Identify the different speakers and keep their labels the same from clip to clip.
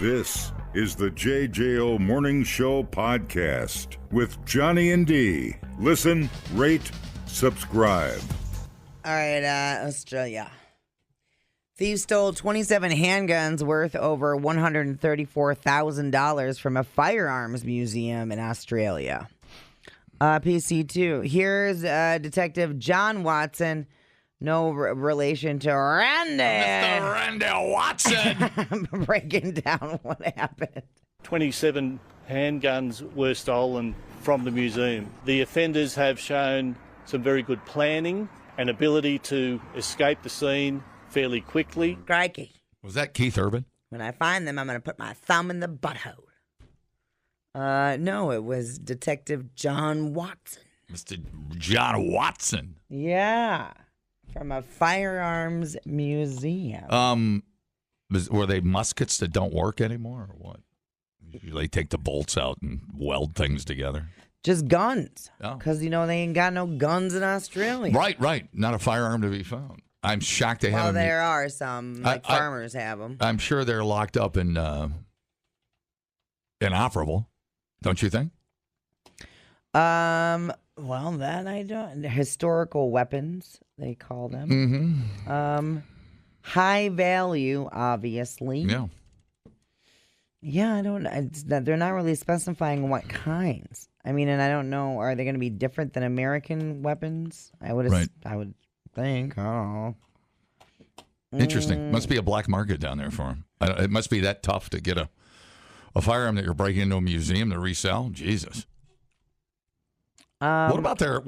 Speaker 1: This is the JJO Morning Show podcast with Johnny and D. Listen, rate, subscribe.
Speaker 2: All right, Australia. Thieves stole 27 handguns worth over $134,000 from a firearms museum in Australia. PC2. Here's Detective John Watson. No relation to Randy.
Speaker 3: Mr. Randy Watson.
Speaker 2: Breaking down what happened.
Speaker 4: 27 handguns were stolen from the museum. The offenders have shown some very good planning and ability to escape the scene fairly quickly.
Speaker 2: Crikey.
Speaker 3: Was that Keith Urban?
Speaker 2: When I find them, I'm going to put my thumb in the butthole. No, it was Detective John Watson.
Speaker 3: Mr. John Watson.
Speaker 2: Yeah. From a firearms museum.
Speaker 3: Were they muskets that don't work anymore or what? They take the bolts out and weld things together.
Speaker 2: Just guns.
Speaker 3: Oh.
Speaker 2: Because, they ain't got no guns in Australia.
Speaker 3: Right. Not a firearm to be found. I'm shocked they have them.
Speaker 2: Well, there are some, farmers have them.
Speaker 3: I'm sure they're locked up and inoperable, don't you think?
Speaker 2: Well, that I don't. Historical weapons, they call them.
Speaker 3: Mm-hmm.
Speaker 2: High value, obviously.
Speaker 3: Yeah.
Speaker 2: Yeah, I don't. They're not really specifying what kinds. I mean, and I don't know. Are they going to be different than American weapons? I would think. Oh.
Speaker 3: Interesting. Must be a black market down there for them. It must be that tough to get a firearm that you're breaking into a museum to resell. Jesus. What about their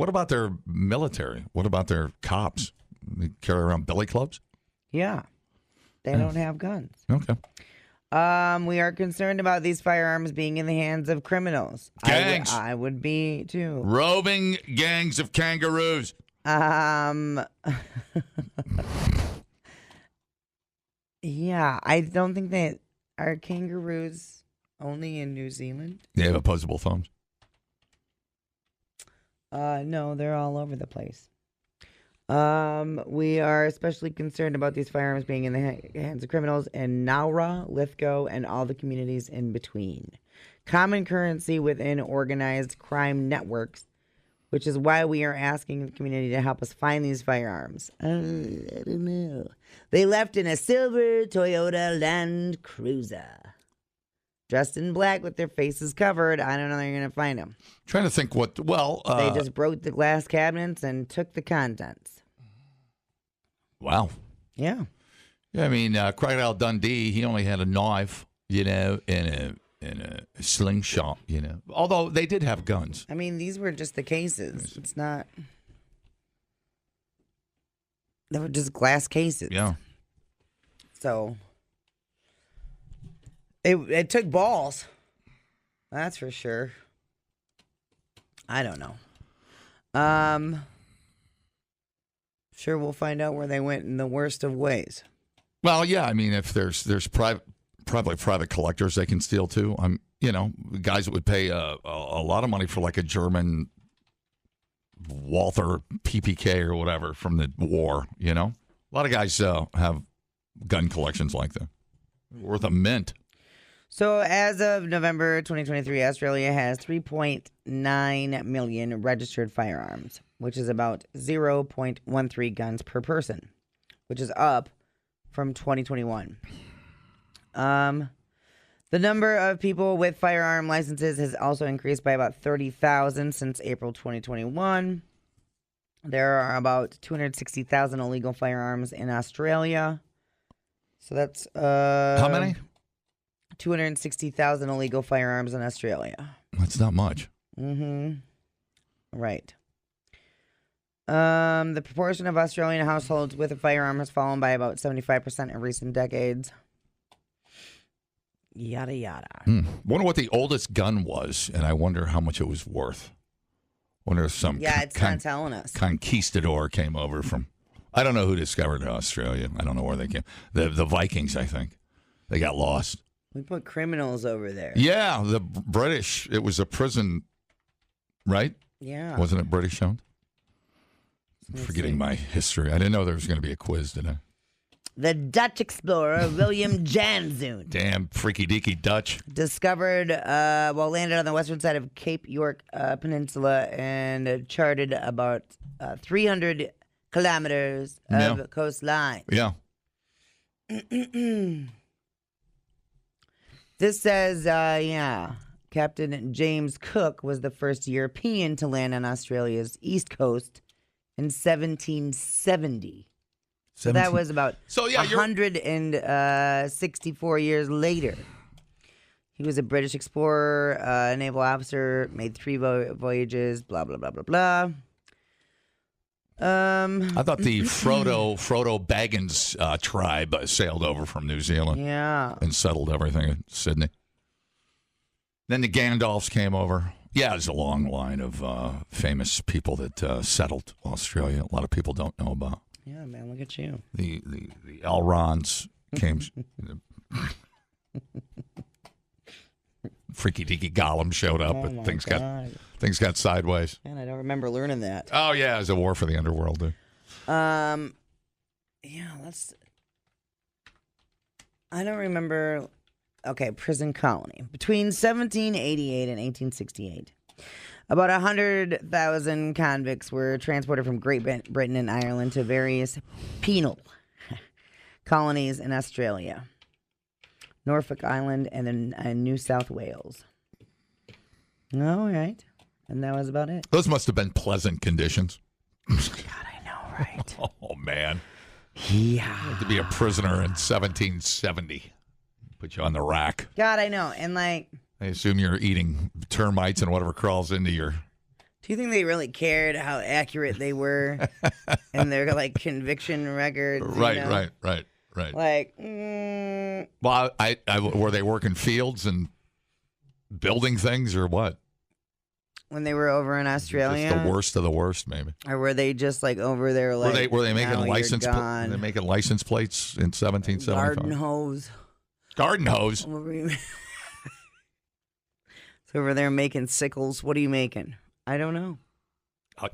Speaker 3: military? What about their cops? They carry around billy clubs?
Speaker 2: Yeah. They don't have guns.
Speaker 3: Okay.
Speaker 2: We are concerned about these firearms being in the hands of criminals.
Speaker 3: Gangs.
Speaker 2: I would be too.
Speaker 3: Roving gangs of kangaroos.
Speaker 2: Yeah, I don't think that are kangaroos only in New Zealand.
Speaker 3: They have opposable thumbs.
Speaker 2: No, they're all over the place. We are especially concerned about these firearms being in the hands of criminals in Nowra, Lithgow, and all the communities in between. Common currency within organized crime networks, which is why we are asking the community to help us find these firearms. I don't know. They left in a silver Toyota Land Cruiser. Dressed in black with their faces covered. I don't know how you're going to find them.
Speaker 3: Trying to think what,
Speaker 2: they just broke the glass cabinets and took the contents.
Speaker 3: Wow.
Speaker 2: Yeah.
Speaker 3: Yeah, I mean, Crocodile Dundee, he only had a knife, in a slingshot, Although they did have guns.
Speaker 2: I mean, these were just the cases. It's not. They were just glass cases.
Speaker 3: Yeah.
Speaker 2: So. It took balls. That's for sure. I don't know. Sure, we'll find out where they went in the worst of ways.
Speaker 3: Well, yeah, I mean, if there's probably private collectors they can steal too. Guys that would pay a lot of money for like a German Walther PPK or whatever from the war. A lot of guys have gun collections like that, worth a mint.
Speaker 2: So as of November 2023, Australia has 3.9 million registered firearms, which is about 0.13 guns per person, which is up from 2021. The number of people with firearm licenses has also increased by about 30,000 since April 2021. There are about 260,000 illegal firearms in Australia. So that's
Speaker 3: how many?
Speaker 2: 260,000 illegal firearms in Australia.
Speaker 3: That's not much.
Speaker 2: Mm-hmm. Right. The proportion of Australian households with a firearm has fallen by about 75% in recent decades. Yada, yada.
Speaker 3: Wonder what the oldest gun was, and I wonder how much it was worth. Wonder if some
Speaker 2: it's not telling us.
Speaker 3: Conquistador came over from, I don't know who discovered Australia. I don't know where they came. The Vikings, I think. They got lost.
Speaker 2: We put criminals over there.
Speaker 3: Yeah, the British. It was a prison, right?
Speaker 2: Yeah.
Speaker 3: Wasn't it British owned? I'm forgetting my history. I didn't know there was going to be a quiz today.
Speaker 2: The Dutch explorer William Janszoon
Speaker 3: Damn freaky deaky Dutch.
Speaker 2: discovered, landed on the western side of Cape York Peninsula and charted about 300 kilometers of coastline.
Speaker 3: Yeah.
Speaker 2: This says, Captain James Cook was the first European to land on Australia's east coast in 1770. So that was about 164 years later. He was a British explorer, naval officer, made 3 voyages, blah, blah, blah, blah, blah.
Speaker 3: I thought the Frodo Baggins tribe sailed over from New Zealand.
Speaker 2: Yeah.
Speaker 3: And settled everything in Sydney. Then the Gandalfs came over. Yeah, there's a long line of famous people that settled Australia. A lot of people don't know about.
Speaker 2: Yeah, man, look at you.
Speaker 3: The Elrons came. Freaky deaky Gollum showed up, but things got sideways.
Speaker 2: Man, I don't remember learning that.
Speaker 3: Oh yeah, it was a war for the underworld, dude.
Speaker 2: I don't remember. Okay, prison colony. Between 1788 and 1868, about 100,000 convicts were transported from Great Britain and Ireland to various penal colonies in Australia, Norfolk Island, and in New South Wales. All right. And that was about it.
Speaker 3: Those must have been pleasant conditions.
Speaker 2: God, I know, right?
Speaker 3: Oh, man.
Speaker 2: Yeah.
Speaker 3: To be a prisoner in 1770. Put you on the rack.
Speaker 2: God, I know. And I
Speaker 3: assume you're eating termites and whatever crawls into your...
Speaker 2: Do you think they really cared how accurate they were in their, conviction records?
Speaker 3: Right. Well, I were they working fields and building things or what?
Speaker 2: When they were over in Australia?
Speaker 3: Just the worst of the worst, maybe.
Speaker 2: Or were they just, over there,
Speaker 3: Were they making license plates? Were they making license plates in 1775?
Speaker 2: Garden hose.
Speaker 3: So
Speaker 2: over there making sickles. What are you making? I don't know.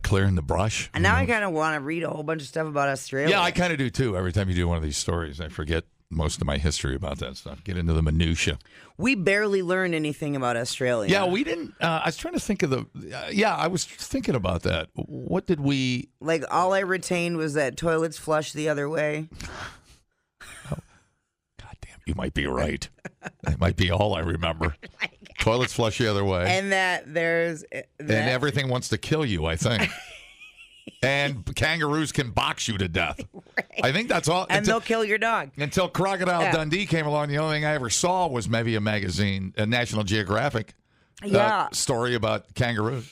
Speaker 3: Clearing the brush.
Speaker 2: And now I kind of want to read a whole bunch of stuff about Australia.
Speaker 3: Yeah, I kind of do too. Every time you do one of these stories, I forget most of my history about that stuff. Get into the minutia.
Speaker 2: We barely learned anything about Australia.
Speaker 3: Yeah, we didn't. I was trying to think of I was thinking about that. What did we...
Speaker 2: all I retained was that toilets flush the other way.
Speaker 3: You might be right. That might be all I remember. Toilets flush the other way.
Speaker 2: And that there's...
Speaker 3: And everything wants to kill you, I think. And kangaroos can box you to death.
Speaker 2: Right.
Speaker 3: I think that's all.
Speaker 2: And they'll kill your dog.
Speaker 3: Until Crocodile Dundee came along, the only thing I ever saw was maybe a magazine, a National Geographic story about kangaroos.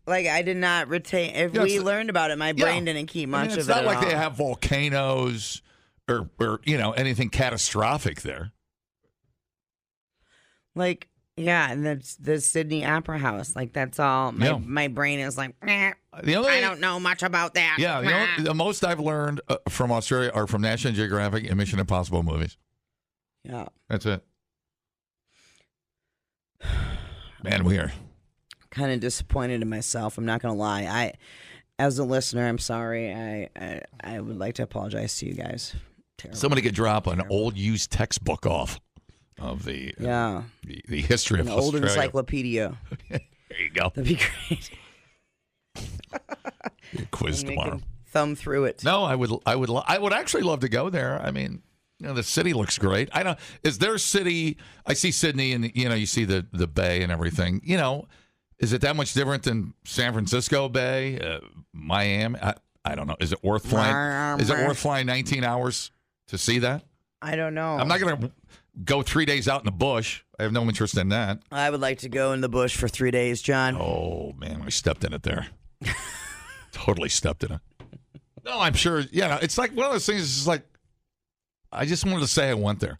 Speaker 2: I did not retain... If we learned about it, my brain didn't keep much of it.
Speaker 3: It's not like they have volcanoes... Or anything catastrophic there.
Speaker 2: And that's the Sydney Opera House. That's all. My brain is I don't know much about that.
Speaker 3: Yeah, the most I've learned from Australia are from National Geographic and Mission Impossible movies.
Speaker 2: Yeah.
Speaker 3: That's it. Man, we are
Speaker 2: kind of disappointed in myself. I'm not going to lie. As a listener, I'm sorry. I would like to apologize to you guys. Terrible.
Speaker 3: Somebody could drop an old used textbook off of the history of Australia.
Speaker 2: Old encyclopedia.
Speaker 3: There you go.
Speaker 2: That'd be great.
Speaker 3: Quiz tomorrow.
Speaker 2: Thumb through it.
Speaker 3: No, I would actually love to go there. I mean, the city looks great. Is there a city? I see Sydney, and you see the bay and everything. Is it that much different than San Francisco Bay, Miami? I don't know. Is it worth flying? Is it worth flying 19 hours to see that?
Speaker 2: I don't know.
Speaker 3: I'm not going to go 3 days out in the bush. I have no interest in that.
Speaker 2: I would like to go in the bush for 3 days, John.
Speaker 3: Oh, man, I stepped in it there. Totally stepped in it. No, I'm sure. It's like one of those things. It's like, I just wanted to say I went there.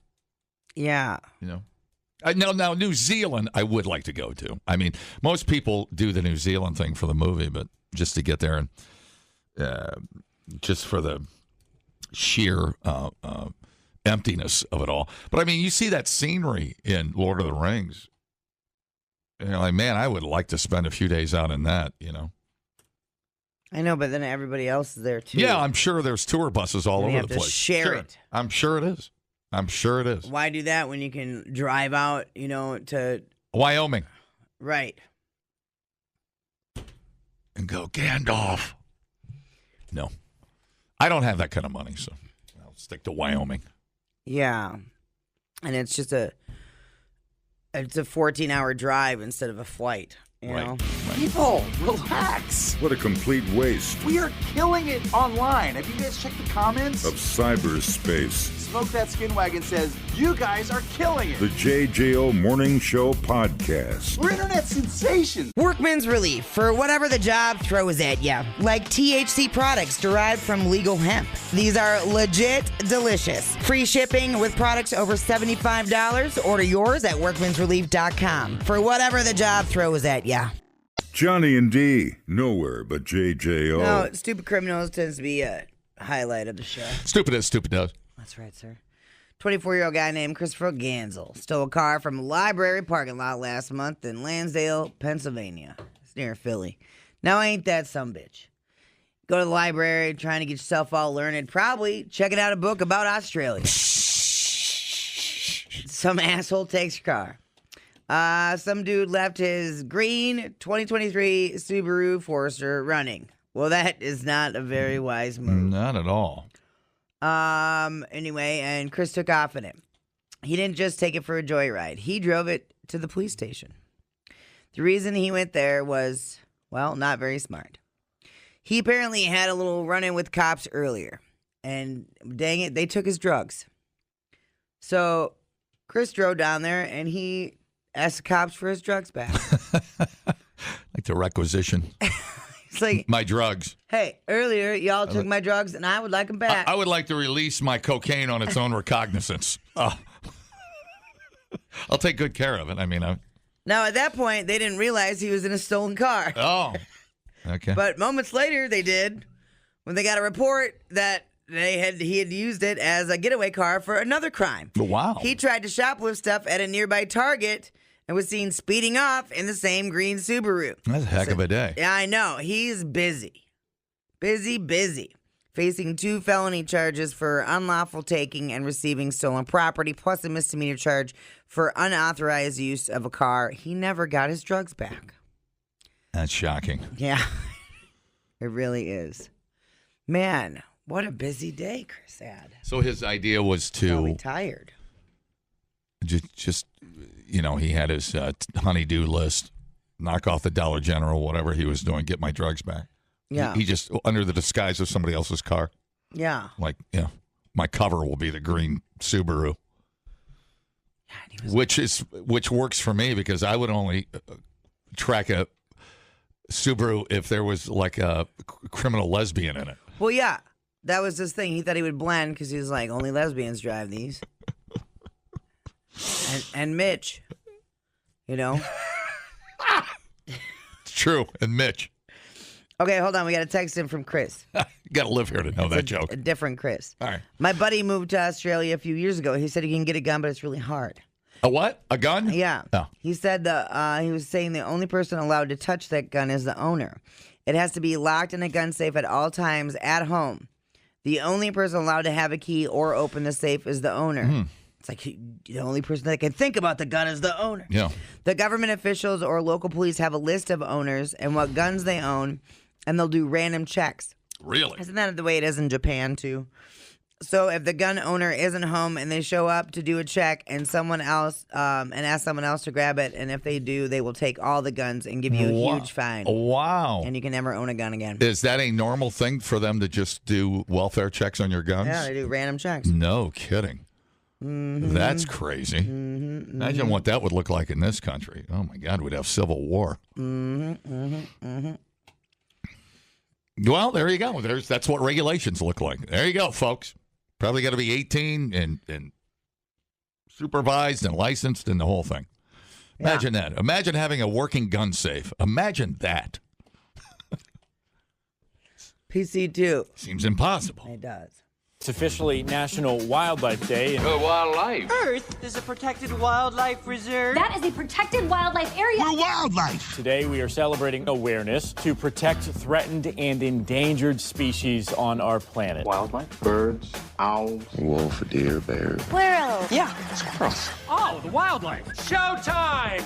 Speaker 2: Yeah.
Speaker 3: Now, New Zealand, I would like to go to. I mean, most people do the New Zealand thing for the movie, but just to get there and just for the sheer emptiness of it all. But, I mean, you see that scenery in Lord of the Rings. And you're like, man, I would like to spend a few days out in that,
Speaker 2: I know, but then everybody else is there too.
Speaker 3: Yeah, I'm sure there's tour buses all
Speaker 2: And you
Speaker 3: over the
Speaker 2: have to
Speaker 3: place.
Speaker 2: share it.
Speaker 3: I'm sure it is. I'm sure it is.
Speaker 2: Why do that when you can drive out, to...
Speaker 3: Wyoming.
Speaker 2: Right.
Speaker 3: And go, Gandalf. No. I don't have that kind of money, so I'll stick to Wyoming.
Speaker 2: Yeah. And it's just a 14-hour drive instead of a flight, you know?
Speaker 3: Right.
Speaker 5: People, relax.
Speaker 1: What a complete waste
Speaker 5: We are killing it online. Have you guys checked the comments?
Speaker 1: of cyberspace.
Speaker 5: Smoke That Skin Wagon says, you guys are killing it.
Speaker 1: The JJO Morning Show Podcast.
Speaker 5: We're internet sensations.
Speaker 2: Workman's relief for whatever the job throws at you, like THC products derived from legal hemp. These are legit delicious. Free shipping with products over $75. Order yours at workmansrelief.com for whatever the job throws at you.
Speaker 1: Johnny and D, nowhere but JJO.
Speaker 2: No, Stupid Criminals tends to be a highlight of the show.
Speaker 3: Stupid as stupid does.
Speaker 2: That's right, sir. 24-year-old guy named Christopher Gansel stole a car from a library parking lot last month in Lansdale, Pennsylvania. It's near Philly. Now, ain't that some bitch? Go to the library trying to get yourself all learned, probably checking out a book about Australia. Some asshole takes your car. Some dude left his green 2023 Subaru Forester running. Well, that is not a very wise move.
Speaker 3: Not at all.
Speaker 2: Anyway, and Chris took off in it. He didn't just take it for a joyride. He drove it to the police station. The reason he went there was, well, not very smart. He apparently had a little run-in with cops earlier. And dang it, they took his drugs. So Chris drove down there and he asked the cops for his drugs back.
Speaker 3: Like to requisition
Speaker 2: It's like,
Speaker 3: my drugs.
Speaker 2: hey, earlier y'all took my drugs and I would like them back.
Speaker 3: I would like to release my cocaine on its own recognizance. I'll take good care of it. I mean,
Speaker 2: Now, at that point, they didn't realize he was in a stolen car.
Speaker 3: oh, okay.
Speaker 2: But moments later, they did when they got a report that he had used it as a getaway car for another crime.
Speaker 3: Wow.
Speaker 2: He tried to shoplift stuff at a nearby Target and was seen speeding off in the same green Subaru.
Speaker 3: That's a heck of a day.
Speaker 2: Yeah, I know. He's busy. Busy. Facing 2 felony charges for unlawful taking and receiving stolen property, plus a misdemeanor charge for unauthorized use of a car. He never got his drugs back.
Speaker 3: That's shocking.
Speaker 2: Yeah, it really is. Man, what a busy day Chris had.
Speaker 3: So his idea was
Speaker 2: Probably
Speaker 3: to
Speaker 2: tired.
Speaker 3: just he had his honey-do list, knock off the Dollar General, whatever he was doing, get my drugs back.
Speaker 2: Yeah.
Speaker 3: He just, under the disguise of somebody else's car,
Speaker 2: Yeah.
Speaker 3: like, my cover will be the green Subaru,
Speaker 2: Yeah, and he was
Speaker 3: which works for me because I would only track a Subaru if there was like a criminal lesbian in it.
Speaker 2: Well, yeah, that was his thing. He thought he would blend because he was like, only lesbians drive these. and Mitch,
Speaker 3: It's true. And Mitch.
Speaker 2: Okay, hold on. We got a text in from Chris.
Speaker 3: You got to live here to know that joke.
Speaker 2: A different Chris.
Speaker 3: All right.
Speaker 2: My buddy moved to Australia a few years ago. He said he can get a gun, but it's really hard.
Speaker 3: A what? A gun?
Speaker 2: Yeah.
Speaker 3: Oh.
Speaker 2: He said he was saying the only person allowed to touch that gun is the owner. It has to be locked in a gun safe at all times at home. The only person allowed to have a key or open the safe is the owner. It's like the only person that can think about the gun is the owner.
Speaker 3: Yeah.
Speaker 2: The government officials or local police have a list of owners and what guns they own, and they'll do random checks.
Speaker 3: Really?
Speaker 2: Isn't that the way it is in Japan, too? So if the gun owner isn't home and they show up to do a check and someone else and ask someone else to grab it, and if they do, they will take all the guns and give you a huge fine.
Speaker 3: Wow.
Speaker 2: And you can never own a gun again.
Speaker 3: Is that a normal thing for them to just do welfare checks on your guns?
Speaker 2: Yeah, they do random checks.
Speaker 3: No kidding. That's crazy. Imagine what that would look like in this country. Oh, my God, we'd have civil war. Well, there you go. That's what regulations look like. There you go, folks. Probably got to be 18 and supervised and licensed and the whole thing. Imagine that. Imagine having a working gun safe. Imagine that.
Speaker 2: PC2.
Speaker 3: Seems impossible.
Speaker 2: It does.
Speaker 6: It's officially National Wildlife Day.
Speaker 7: Wildlife.
Speaker 8: Earth is a protected wildlife reserve.
Speaker 9: That is a protected wildlife area.
Speaker 5: We're wildlife.
Speaker 6: Today we are celebrating awareness to protect threatened and endangered species on our planet.
Speaker 7: Wildlife. Birds, owls, wolf, deer, bear.
Speaker 9: Squirrel.
Speaker 8: Yeah.
Speaker 7: Squirrels.
Speaker 6: Oh, the wildlife. Showtime!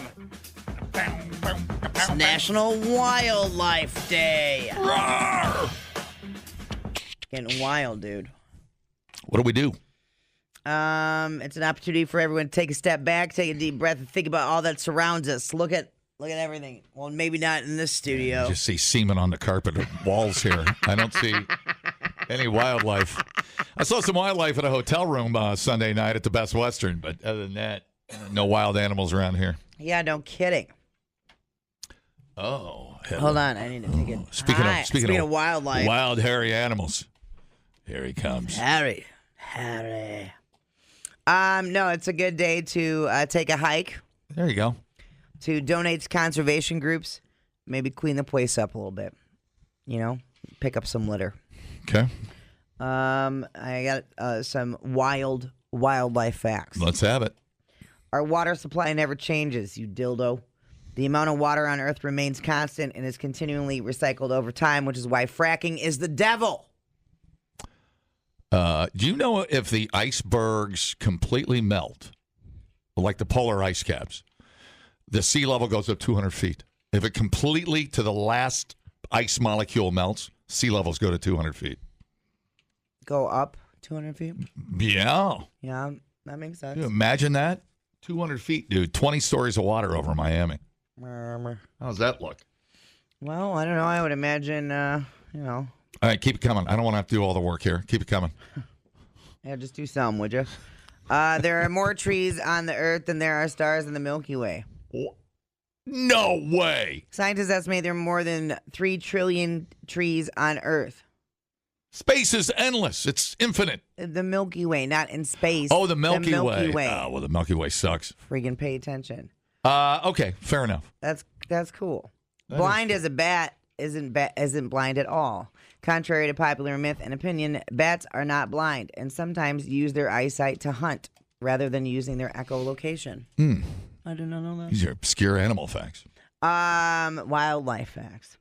Speaker 2: It's National Wildlife Day. Getting wild, dude.
Speaker 3: What do we do?
Speaker 2: It's an opportunity for everyone to take a step back, take a deep breath, and think about all that surrounds us. Look at everything. Well, maybe not in this studio.
Speaker 3: I just see semen on the carpet or walls here. I don't see any wildlife. I saw some wildlife in a hotel room Sunday night at the Best Western, but other than that, no wild animals around here.
Speaker 2: Yeah, no kidding.
Speaker 3: Oh,
Speaker 2: hold on, I need to take it.
Speaker 3: Speaking
Speaker 2: of wildlife,
Speaker 3: wild hairy animals. Here he comes.
Speaker 2: Harry. No, it's a good day to take a hike.
Speaker 3: There you go.
Speaker 2: To donate to conservation groups, maybe clean the place up a little bit. You know, pick up some litter.
Speaker 3: Okay.
Speaker 2: I got some wildlife facts.
Speaker 3: Let's have it.
Speaker 2: Our water supply never changes, you dildo. The amount of water on Earth remains constant and is continually recycled over time, which is why fracking is the devil.
Speaker 3: Do you know if the icebergs completely melt, like the polar ice caps, the sea level goes up 200 feet? If it completely to the last ice molecule melts, sea levels go to 200 feet.
Speaker 2: Go up 200 feet?
Speaker 3: Yeah.
Speaker 2: Yeah, that makes sense.
Speaker 3: Can you imagine that? 200 feet, dude. 20 stories of water over Miami. How's that look?
Speaker 2: Well, I don't know. I would imagine,
Speaker 3: All right, keep it coming. I don't want to have to do all the work here. Keep it coming.
Speaker 2: Yeah, just do some, would you? There are more trees on the Earth than there are stars in the Milky Way.
Speaker 3: No way.
Speaker 2: Scientists estimate there are more than 3 trillion trees on Earth.
Speaker 3: Space is endless. It's infinite.
Speaker 2: The Milky Way, not in space.
Speaker 3: Oh, the Milky Way.
Speaker 2: Way.
Speaker 3: Oh, well, the Milky Way sucks.
Speaker 2: Freaking pay attention.
Speaker 3: Okay, fair enough.
Speaker 2: That's cool. Blind as a bat isn't blind at all. Contrary to popular myth and opinion, bats are not blind and sometimes use their eyesight to hunt rather than using their echolocation. I did not know that.
Speaker 3: These are obscure animal facts.
Speaker 2: Wildlife facts.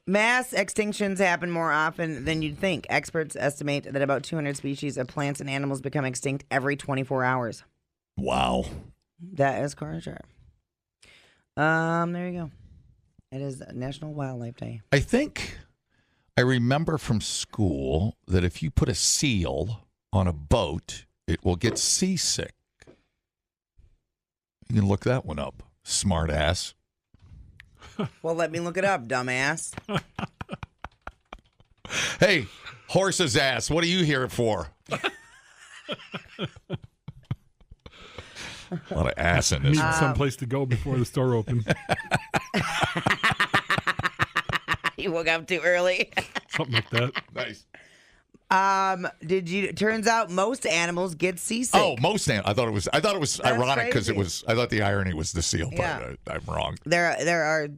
Speaker 2: Mass extinctions happen more often than you'd think. Experts estimate that about 200 species of plants and animals become extinct every 24 hours.
Speaker 3: Wow.
Speaker 2: That is correct. There you go. It is National Wildlife Day.
Speaker 3: I think I remember from school that if you put a seal on a boat, it will get seasick. You can look that one up, smart ass.
Speaker 2: Well, let me look it up, dumbass.
Speaker 3: Hey, horse's ass, what are you here for? A lot of ass in this.
Speaker 10: Need someplace to go before the store opens.
Speaker 2: You woke up too early.
Speaker 10: Something like that.
Speaker 3: Nice.
Speaker 2: Turns out most animals get seasick.
Speaker 3: Oh, most animals. I thought it was
Speaker 2: That's
Speaker 3: ironic because
Speaker 2: crazy.
Speaker 3: I thought the irony was the seal,
Speaker 2: Yeah.
Speaker 3: but I'm wrong.
Speaker 2: There are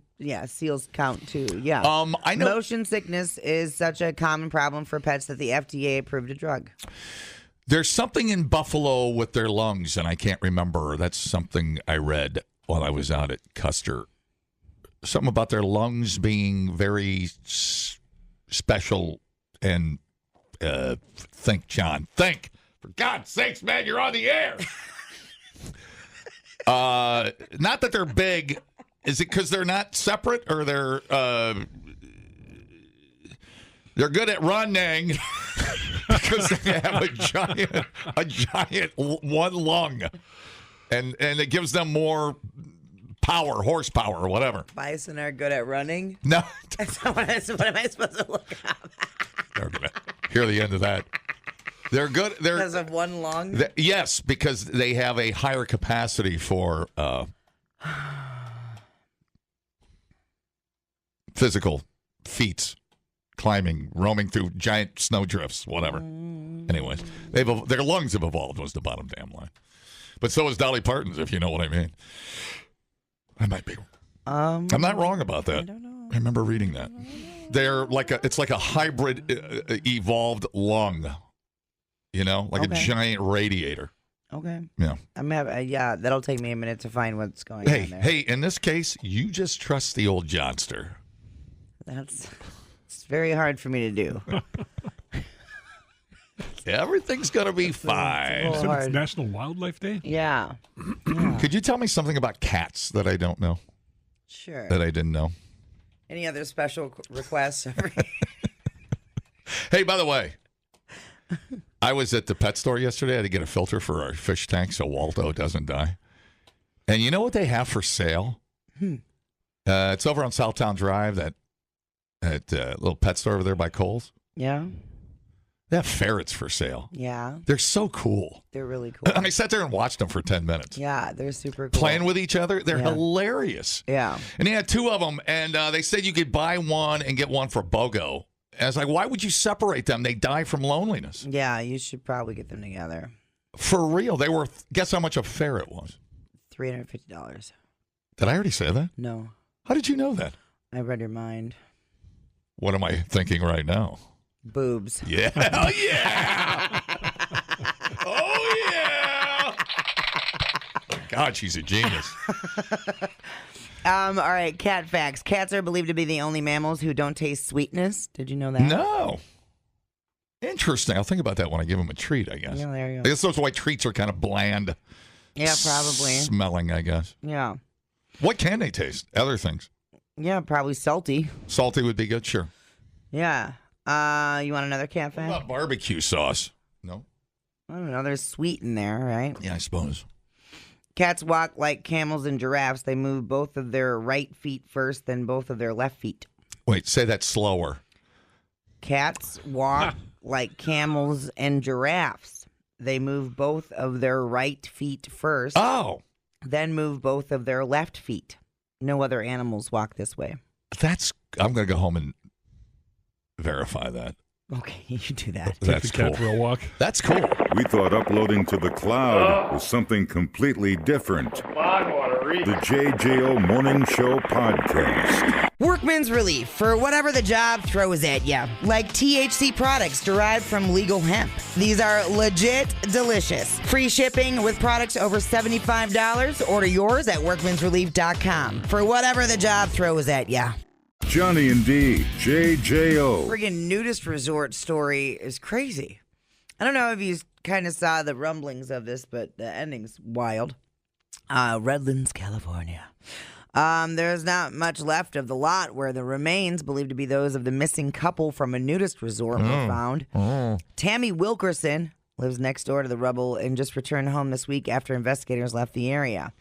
Speaker 2: seals count too. Yeah.
Speaker 3: I know.
Speaker 2: Motion sickness is such a common problem for pets that the FDA approved a drug.
Speaker 3: There's something in Buffalo with their lungs, and I can't remember. That's something I read while I was out at Custer. Something about their lungs being very special and think, John. Think. For God's sakes, man, you're on the air. Not that they're big. Is it because they're not separate or they're good at running because they have a giant one lung, and it gives them more power, horsepower, or whatever.
Speaker 2: Bison are good at running?
Speaker 3: No.
Speaker 2: What am I supposed to look up?
Speaker 3: They're gonna hear the end of that. They're good.
Speaker 2: Because of one lung?
Speaker 3: Yes, because they have a higher capacity for physical feats, climbing, roaming through giant snowdrifts, whatever. Anyways, their lungs have evolved was the bottom damn line. But so is Dolly Parton's, if you know what I mean. I might be. I'm not wrong about that.
Speaker 2: I don't know.
Speaker 3: I remember reading that. They're it's like a hybrid evolved lung. like a giant radiator.
Speaker 2: Okay.
Speaker 3: Yeah.
Speaker 2: That'll take me a minute to find what's going on there.
Speaker 3: Hey, in this case, you just trust the old Johnster.
Speaker 2: It's very hard for me to do.
Speaker 3: Everything's going to be fine.
Speaker 10: So it's National Wildlife Day?
Speaker 2: Yeah.
Speaker 3: Could you tell me something about cats that I don't know?
Speaker 2: Sure.
Speaker 3: That I didn't know?
Speaker 2: Any other special requests?
Speaker 3: Hey, by the way, I was at the pet store yesterday. I had to get a filter for our fish tank so Waldo doesn't die. And you know what they have for sale? It's over on Southtown Drive, that little pet store over there by Kohl's.
Speaker 2: Yeah.
Speaker 3: They have ferrets for sale.
Speaker 2: Yeah.
Speaker 3: They're so cool.
Speaker 2: They're really cool.
Speaker 3: And I sat there and watched them for 10 minutes.
Speaker 2: Yeah, they're super cool.
Speaker 3: Playing with each other. They're hilarious.
Speaker 2: Yeah.
Speaker 3: And they had two of them, and they said you could buy one and get one for BOGO. And I was like, why would you separate them? They die from loneliness.
Speaker 2: Yeah, you should probably get them together.
Speaker 3: For real. They were, guess how much a ferret was?
Speaker 2: $350.
Speaker 3: Did I already say that?
Speaker 2: No.
Speaker 3: How did you know that?
Speaker 2: I read your mind.
Speaker 3: What am I thinking right now?
Speaker 2: Boobs.
Speaker 3: Yeah. Oh, yeah. Oh, yeah. God, she's a genius.
Speaker 2: All right, cat facts. Cats are believed to be the only mammals who don't taste sweetness. Did you know that?
Speaker 3: No. Interesting. I'll think about that when I give them a treat, I guess.
Speaker 2: Yeah, there you
Speaker 3: I
Speaker 2: go.
Speaker 3: guess that's why treats are kind of bland.
Speaker 2: Yeah, probably.
Speaker 3: Smelling, I guess.
Speaker 2: Yeah.
Speaker 3: What can they taste? Other things.
Speaker 2: Yeah, probably salty.
Speaker 3: Salty would be good, sure.
Speaker 2: Yeah. You want another cat fact?
Speaker 3: What about barbecue sauce? No?
Speaker 2: I don't know. There's sweet in there, right?
Speaker 3: Yeah, I suppose.
Speaker 2: Cats walk like camels and giraffes. They move both of their right feet first, then both of their left feet.
Speaker 3: Wait, say that slower.
Speaker 2: Cats walk like camels and giraffes. They move both of their right feet first.
Speaker 3: Oh.
Speaker 2: Then move both of their left feet. No other animals walk this way.
Speaker 3: I'm going to go home and verify that.
Speaker 2: Okay, you do that.
Speaker 3: That's
Speaker 10: Take the cat
Speaker 3: cool.
Speaker 10: for a walk.
Speaker 3: That's cool.
Speaker 1: We thought uploading to the cloud was something completely different. The JJO Morning Show Podcast.
Speaker 2: Workman's relief for whatever the job throws at you, like THC products derived from legal hemp. These are legit delicious. Free shipping with products over $75. Order yours at workmansrelief.com for whatever the job throws at you.
Speaker 1: Johnny and D, JJO.
Speaker 2: Friggin' nudist resort story is crazy. I don't know if you kind of saw the rumblings of this, but the ending's wild. Redlands, California. There's not much left of the lot where the remains, believed to be those of the missing couple from a nudist resort, were found. Tammy Wilkerson lives next door to the rubble and just returned home this week after investigators left the area.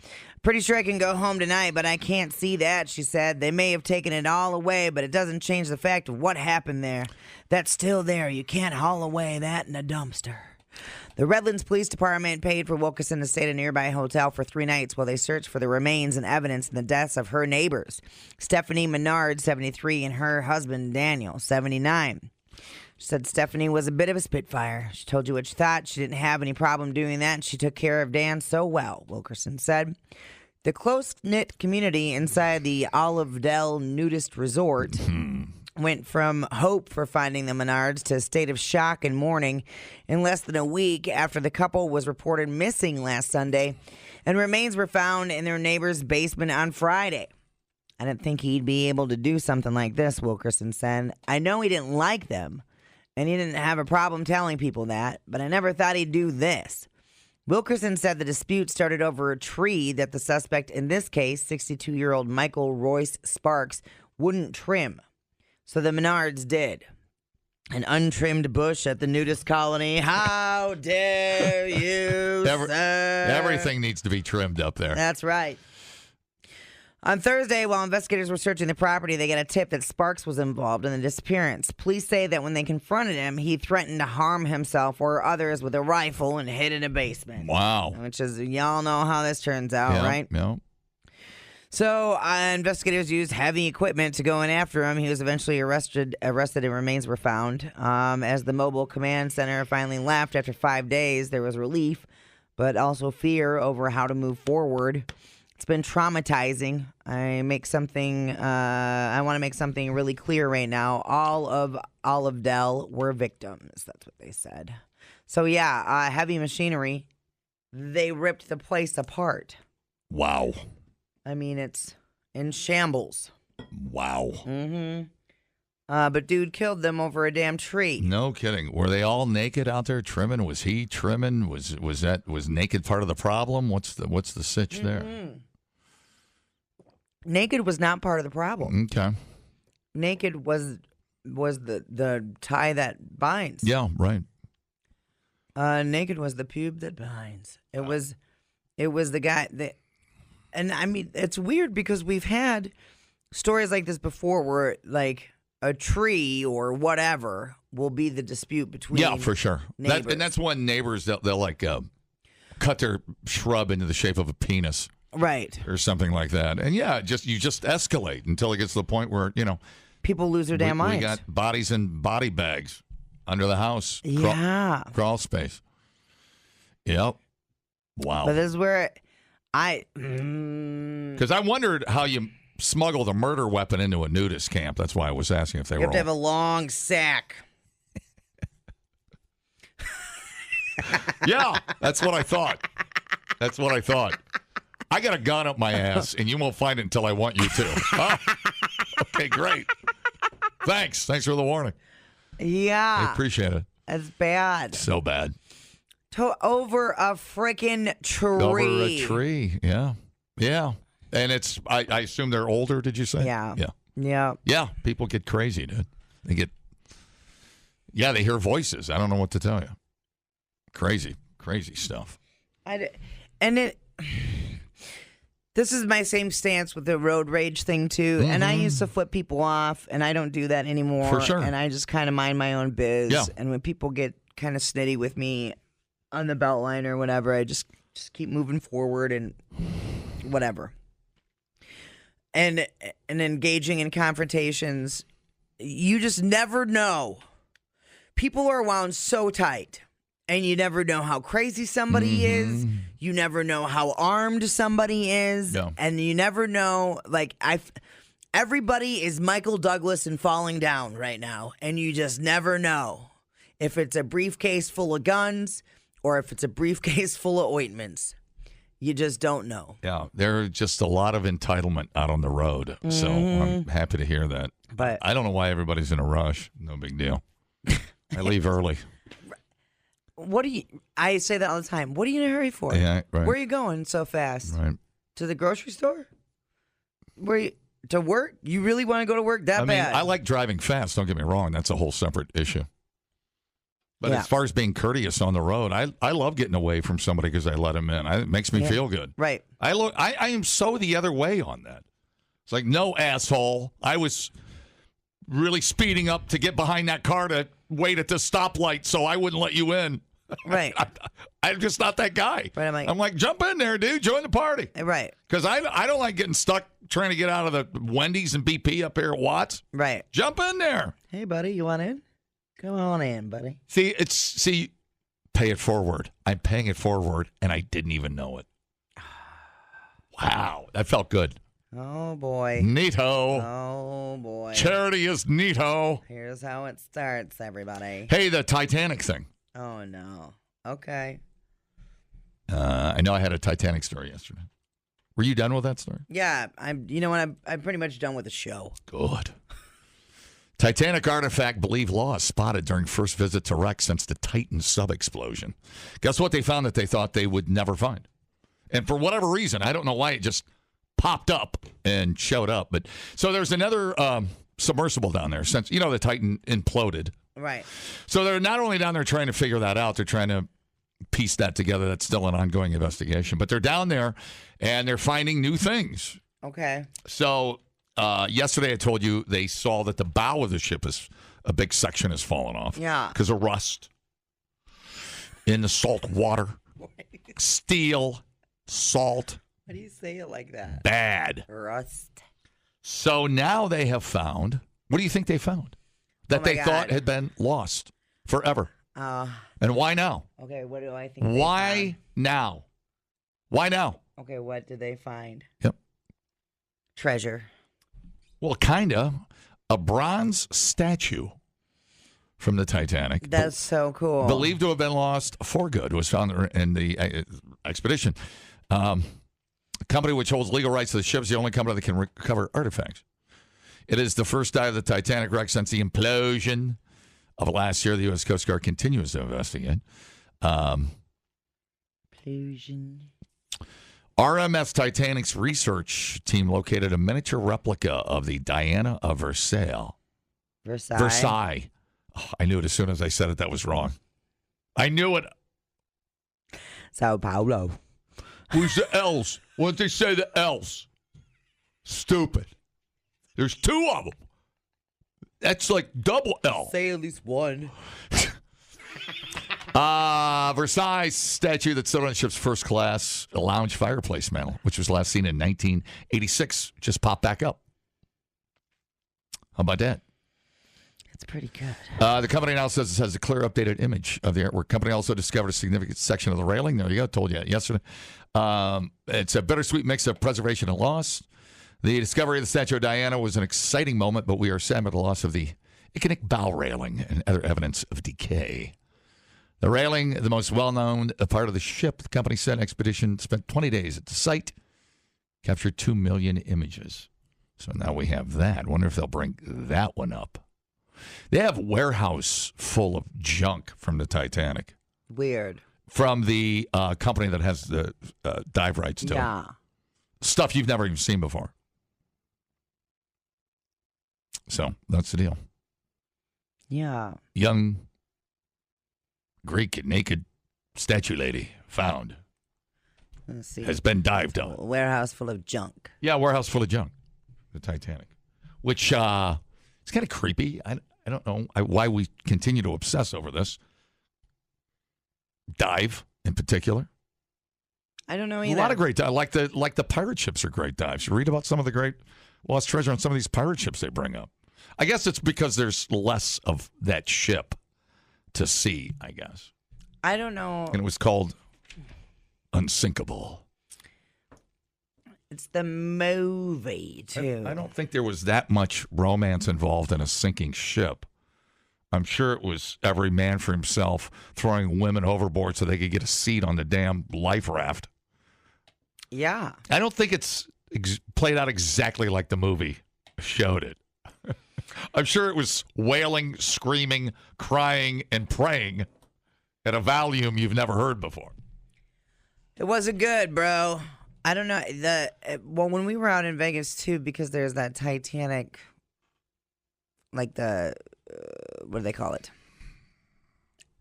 Speaker 2: Pretty sure I can go home tonight, but I can't see that, she said. They may have taken it all away, but it doesn't change the fact of what happened there. That's still there. You can't haul away that in a dumpster. The Redlands Police Department paid for Wilkerson to stay at a nearby hotel for 3 nights while they searched for the remains and evidence in the deaths of her neighbors, Stephanie Menard, 73, and her husband, Daniel, 79. She said Stephanie was a bit of a spitfire. She told you what she thought. She didn't have any problem doing that, and she took care of Dan so well, Wilkerson said. The close-knit community inside the Olive Dell Nudist Resort went from hope for finding the Menards to a state of shock and mourning in less than a week after the couple was reported missing last Sunday, and remains were found in their neighbor's basement on Friday. I didn't think he'd be able to do something like this, Wilkerson said. I know he didn't like them, and he didn't have a problem telling people that, but I never thought he'd do this. Wilkerson said the dispute started over a tree that the suspect, in this case, 62-year-old Michael Royce Sparks, wouldn't trim. So the Menards did. An untrimmed bush at the nudist colony. How dare you, sir?
Speaker 3: Everything needs to be trimmed up there.
Speaker 2: That's right. On Thursday, while investigators were searching the property, they got a tip that Sparks was involved in the disappearance. Police say that when they confronted him, he threatened to harm himself or others with a rifle and hid in a basement.
Speaker 3: Wow.
Speaker 2: Which is, y'all know how this turns out, right?
Speaker 3: Yeah.
Speaker 2: So investigators used heavy equipment to go in after him. He was eventually arrested and remains were found. As the mobile command center finally left after 5 days, there was relief, but also fear over how to move forward. It's been traumatizing. I want to make something really clear right now. All of Olive Dell were victims. That's what they said. So yeah, heavy machinery. They ripped the place apart.
Speaker 3: Wow.
Speaker 2: I mean, it's in shambles.
Speaker 3: Wow.
Speaker 2: Mm-hmm. But dude killed them over a damn tree.
Speaker 3: No kidding. Were they all naked out there trimming? Was he trimming? Was naked part of the problem? What's the sitch there?
Speaker 2: Naked was not part of the problem.
Speaker 3: Okay.
Speaker 2: Naked was the tie that binds.
Speaker 3: Yeah, right.
Speaker 2: Naked was the pube that binds. It was the guy that, and I mean, it's weird because we've had stories like this before where like a tree or whatever will be the dispute between.
Speaker 3: Yeah, for sure.
Speaker 2: Neighbors.
Speaker 3: And that's when neighbors they'll like cut their shrub into the shape of a penis,
Speaker 2: right,
Speaker 3: or something like that. And yeah, you just escalate until it gets to the point where
Speaker 2: people lose their damn minds.
Speaker 3: We got bodies in body bags under the house.
Speaker 2: Yeah.
Speaker 3: Crawl space. Yep. Wow.
Speaker 2: But this is where
Speaker 3: because I wondered how you smuggled a murder weapon into a nudist camp. That's why I was asking if they
Speaker 2: you
Speaker 3: were
Speaker 2: have to have a long sack.
Speaker 3: Yeah, that's what I thought. I got a gun up my ass, and you won't find it until I want you to. Oh, okay, great. Thanks for the warning.
Speaker 2: Yeah.
Speaker 3: I appreciate it.
Speaker 2: That's bad.
Speaker 3: So bad.
Speaker 2: Over a freaking tree.
Speaker 3: Over a tree, yeah. Yeah. And it's, I assume they're older, did you say?
Speaker 2: Yeah.
Speaker 3: Yeah.
Speaker 2: Yeah.
Speaker 3: Yeah, people get crazy, dude. They hear voices. I don't know what to tell you. Crazy stuff.
Speaker 2: This is my same stance with the road rage thing, too. Mm-hmm. And I used to flip people off, and I don't do that anymore.
Speaker 3: For sure.
Speaker 2: And I just kind of mind my own biz.
Speaker 3: Yeah.
Speaker 2: And when people get kind of snitty with me on the belt line or whatever, I just keep moving forward and whatever. And engaging in confrontations, you just never know. People are wound so tight, and you never know how crazy somebody is. You never know how armed somebody is.
Speaker 3: No.
Speaker 2: And you never know, everybody is Michael Douglas and falling down right now, and you just never know if it's a briefcase full of guns or if it's a briefcase full of ointments. You just don't know.
Speaker 3: Yeah, there's just a lot of entitlement out on the road. Mm-hmm. So I'm happy to hear that.
Speaker 2: But
Speaker 3: I don't know why everybody's in a rush. No big deal. I leave early.
Speaker 2: I say that all the time. What are you in a hurry for?
Speaker 3: Yeah, right.
Speaker 2: Where are you going so fast?
Speaker 3: Right.
Speaker 2: To the grocery store? To work? You really want to go to work that bad?
Speaker 3: I like driving fast. Don't get me wrong. That's a whole separate issue. But as far as being courteous on the road, I love getting away from somebody because I let them in. It makes me feel good.
Speaker 2: Right.
Speaker 3: I am so the other way on that. It's like, no, asshole. I was really speeding up to get behind that car to wait at the stoplight so I wouldn't let you in.
Speaker 2: Right.
Speaker 3: I'm just not that guy.
Speaker 2: Right.
Speaker 3: I'm like, jump in there, dude. Join the party.
Speaker 2: Right.
Speaker 3: Because I don't like getting stuck trying to get out of the Wendy's and BP up here at Watts.
Speaker 2: Right.
Speaker 3: Jump in there.
Speaker 2: Hey, buddy, you want in? Come on in, buddy.
Speaker 3: See, pay it forward. I'm paying it forward, and I didn't even know it. Wow, that felt good.
Speaker 2: Oh, boy.
Speaker 3: Neato.
Speaker 2: Oh, boy.
Speaker 3: Charity is neato.
Speaker 2: Here's how it starts, everybody.
Speaker 3: Hey, the Titanic thing.
Speaker 2: Oh, no. Okay.
Speaker 3: I know I had a Titanic story yesterday. Were you done with that story?
Speaker 2: Yeah, I'm pretty much done with the show.
Speaker 3: Good. Titanic artifact believed lost spotted during first visit to wreck since the Titan sub-explosion. Guess what they found that they thought they would never find? And for whatever reason, I don't know why it just popped up and showed up. But so there's another submersible down there since, the Titan imploded.
Speaker 2: Right.
Speaker 3: So they're not only down there trying to figure that out, they're trying to piece that together. That's still an ongoing investigation. But they're down there, and they're finding new things.
Speaker 2: Okay.
Speaker 3: So yesterday I told you they saw that the bow of the ship a big section has fallen off.
Speaker 2: Yeah.
Speaker 3: Because of rust in the salt water. Steel, salt.
Speaker 2: Why do you say it like that?
Speaker 3: Bad.
Speaker 2: Rust.
Speaker 3: So now they have found, what do you think they found? That they thought had been lost forever. And why now?
Speaker 2: Okay, what do I think?
Speaker 3: Why now? Why now?
Speaker 2: Okay, what did they find?
Speaker 3: Yep.
Speaker 2: Treasure.
Speaker 3: Well, kind of. A bronze statue from the Titanic.
Speaker 2: That's so cool.
Speaker 3: Believed to have been lost for good was found in the expedition. A company which holds legal rights to the ship is the only company that can recover artifacts. It is the first dive of the Titanic wreck since the implosion of last year. The U.S. Coast Guard continues to investigate.
Speaker 2: Implosion.
Speaker 3: RMS Titanic's research team located a miniature replica of the Diana of Versailles. Versailles. Oh, I knew it as soon as I said it. That was wrong. I knew it.
Speaker 2: Sao Paulo.
Speaker 3: Who's the L's? What did they say the L's? Stupid. There's two of them. That's like double L.
Speaker 2: Say at least one.
Speaker 3: Versailles statue that stood on the ship's first class lounge fireplace mantel, which was last seen in 1986, just popped back up. How about that?
Speaker 2: That's pretty good.
Speaker 3: The company now says it has a clear, updated image of the artwork. Company also discovered a significant section of the railing. There you go. Told you yesterday. It's a bittersweet mix of preservation and loss. The discovery of the statue of Diana was an exciting moment, but we are sad about the loss of the Iconic bow railing and other evidence of decay. The railing, the most well-known part of the ship, the company said expedition spent 20 days at the site, captured 2 million images. So now we have that. Wonder if they'll bring that one up. They have a warehouse full of junk from the Titanic.
Speaker 2: Weird.
Speaker 3: From the company that has the dive rights to
Speaker 2: yeah.
Speaker 3: it. Stuff you've never even seen before. So that's the deal.
Speaker 2: Yeah.
Speaker 3: Young Greek naked statue lady found.
Speaker 2: Let's see.
Speaker 3: Has been dived on.
Speaker 2: A warehouse full of junk.
Speaker 3: Yeah, warehouse full of junk. The Titanic. Which is kind of creepy. I don't know why we continue to obsess over this. Dive, in particular.
Speaker 2: I don't know either.
Speaker 3: A lot of great dives. Like the pirate ships are great dives. You read about some of the great lost treasure on some of these pirate ships they bring up. I guess it's because there's less of that ship to see, I guess.
Speaker 2: I don't know.
Speaker 3: And it was called Unsinkable.
Speaker 2: It's the movie, too.
Speaker 3: I don't think there was that much romance involved in a sinking ship. I'm sure it was every man for himself throwing women overboard so they could get a seat on the damn life raft.
Speaker 2: Yeah.
Speaker 3: I don't think it's played out exactly like the movie showed it. I'm sure it was wailing, screaming, crying, and praying at a volume you've never heard before.
Speaker 2: It wasn't good, bro. I don't know. When we were out in Vegas, too, because there's that Titanic, like the, what do they call it?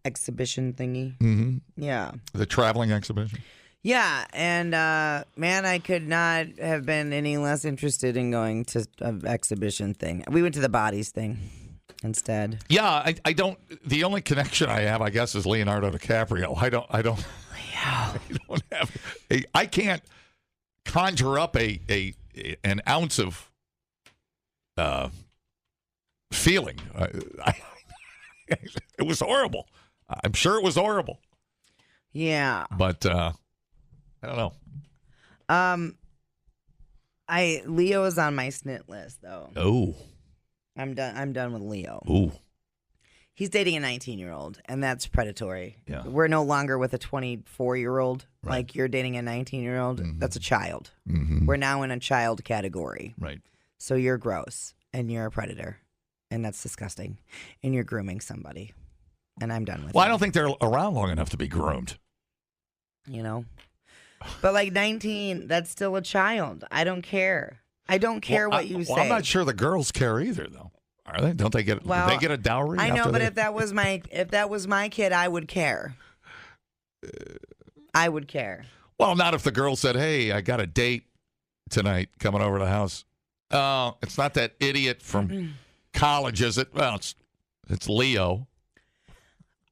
Speaker 2: Exhibition thingy.
Speaker 3: Mm-hmm.
Speaker 2: Yeah.
Speaker 3: The traveling exhibition.
Speaker 2: Yeah, and man, I could not have been any less interested in going to an exhibition thing. We went to the bodies thing instead.
Speaker 3: Yeah, I don't. The only connection I have, I guess, is Leonardo DiCaprio. I don't. I can't conjure up an ounce of feeling. It was horrible. I'm sure it was horrible.
Speaker 2: Yeah,
Speaker 3: but. I don't know.
Speaker 2: Leo is on my snit list though.
Speaker 3: Oh.
Speaker 2: I'm done with Leo.
Speaker 3: Ooh.
Speaker 2: He's dating a 19-year-old, and that's predatory.
Speaker 3: Yeah.
Speaker 2: We're no longer with a 24-year-old.
Speaker 3: Right.
Speaker 2: Like you're dating a 19-year-old.
Speaker 3: Mm-hmm.
Speaker 2: That's a child.
Speaker 3: Mm-hmm.
Speaker 2: We're now in a child category.
Speaker 3: Right.
Speaker 2: So you're gross, and you're a predator, and that's disgusting, and you're grooming somebody, and I'm done with it.
Speaker 3: Well, I don't think they're around long enough to be groomed.
Speaker 2: You know? But like 19, that's still a child. I don't care. I don't care what you say.
Speaker 3: Well, I'm not sure the girls care either, though. Are they? Don't they get?
Speaker 2: Well,
Speaker 3: do they get a dowry?
Speaker 2: I know,
Speaker 3: after
Speaker 2: but
Speaker 3: they...
Speaker 2: if that was my kid, I would care. I would care.
Speaker 3: Well, not if the girl said, "Hey, I got a date tonight coming over to the house." It's not that idiot from college, is it? Well, it's Leo.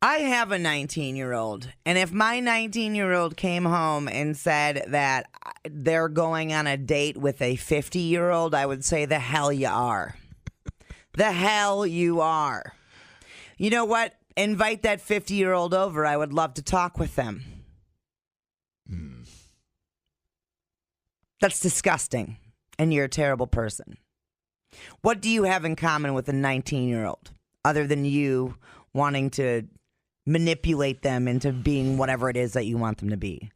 Speaker 2: I have a 19-year-old, and if my 19-year-old came home and said that they're going on a date with a 50-year-old, I would say, the hell you are. The hell you are. You know what? Invite that 50-year-old over. I would love to talk with them. That's disgusting, and you're a terrible person. What do you have in common with a 19-year-old? other than you wanting to manipulate them into being whatever it is that you want them to be.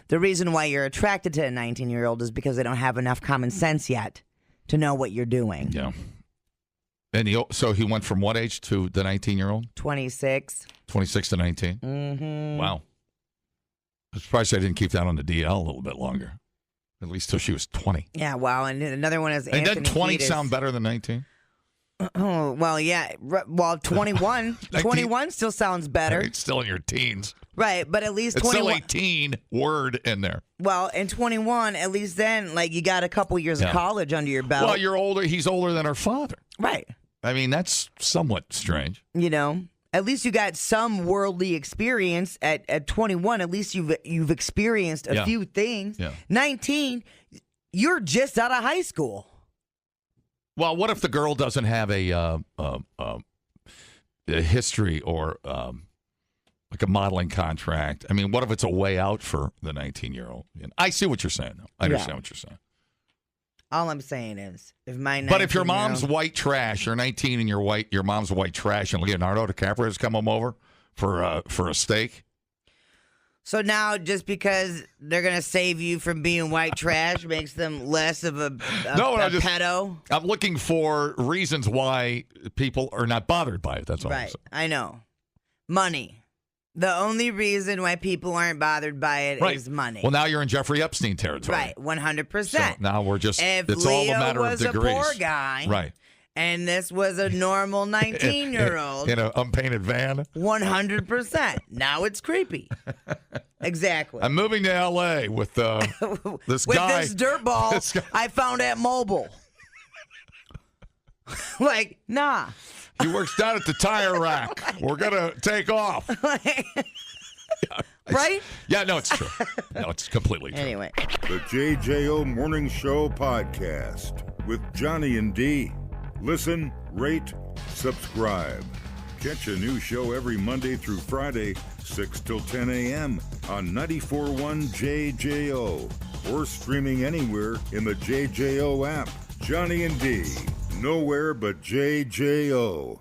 Speaker 2: The reason why you're attracted to a 19-year-old is because they don't have enough common sense yet to know what you're doing.
Speaker 3: Yeah. And so he went from what age to the 19-year-old?
Speaker 2: 26.
Speaker 3: 26 to 19?
Speaker 2: Mm-hmm.
Speaker 3: Wow. I'm surprised I didn't keep that on the DL a little bit longer. At least till she was 20.
Speaker 2: Yeah, wow. And another one is
Speaker 3: And
Speaker 2: Anthony
Speaker 3: doesn't 20
Speaker 2: Kiedis.
Speaker 3: sound better than 19?
Speaker 2: Oh, well, yeah. Well, 21. 21 still sounds better.
Speaker 3: It's still in your teens.
Speaker 2: Right, but at least
Speaker 3: It's
Speaker 2: 21.
Speaker 3: still a teen word in there.
Speaker 2: Well, in 21, at least then, like, you got a couple years of college under your belt.
Speaker 3: Well, you're older. He's older than her father.
Speaker 2: Right.
Speaker 3: I mean, that's somewhat strange.
Speaker 2: You know, at least you got some worldly experience at 21. At least you've experienced a few things.
Speaker 3: Yeah.
Speaker 2: 19, you're just out of high school.
Speaker 3: Well, what if the girl doesn't have a history or like a modeling contract? I mean, what if it's a way out for the 19-year-old? I see what you're saying, though. I understand what you're saying.
Speaker 2: All I'm saying is,
Speaker 3: but if your mom's white trash, you're 19 and your mom's white trash, and Leonardo DiCaprio has come over for a steak.
Speaker 2: So now, just because they're gonna save you from being white trash makes them less of a pedo?
Speaker 3: I'm looking for reasons why people are not bothered by it. That's all.
Speaker 2: Right. I know. Money. The only reason why people aren't bothered by it is money.
Speaker 3: Well, now you're in Jeffrey Epstein territory.
Speaker 2: Right. 100%.
Speaker 3: So now we're just.
Speaker 2: If
Speaker 3: it's
Speaker 2: Leo
Speaker 3: all a matter
Speaker 2: was
Speaker 3: of degrees.
Speaker 2: a poor guy,
Speaker 3: right?
Speaker 2: And this was a normal 19-year-old
Speaker 3: in an unpainted van.
Speaker 2: 100%. Now it's creepy. Exactly.
Speaker 3: I'm moving to L.A. with this
Speaker 2: with
Speaker 3: guy.
Speaker 2: this dirtball I found at Mobile. Like, nah.
Speaker 3: He works down at the tire rack. We're gonna take off.
Speaker 2: Right?
Speaker 3: Yeah, no, it's true. No, it's completely true.
Speaker 2: Anyway.
Speaker 1: The JJO Morning Show podcast with Johnny and D. Listen, rate, subscribe. Catch a new show every Monday through Friday, 6 till 10 a.m. on 94.1 JJO or streaming anywhere in the JJO app. Johnny and D. Nowhere but JJO.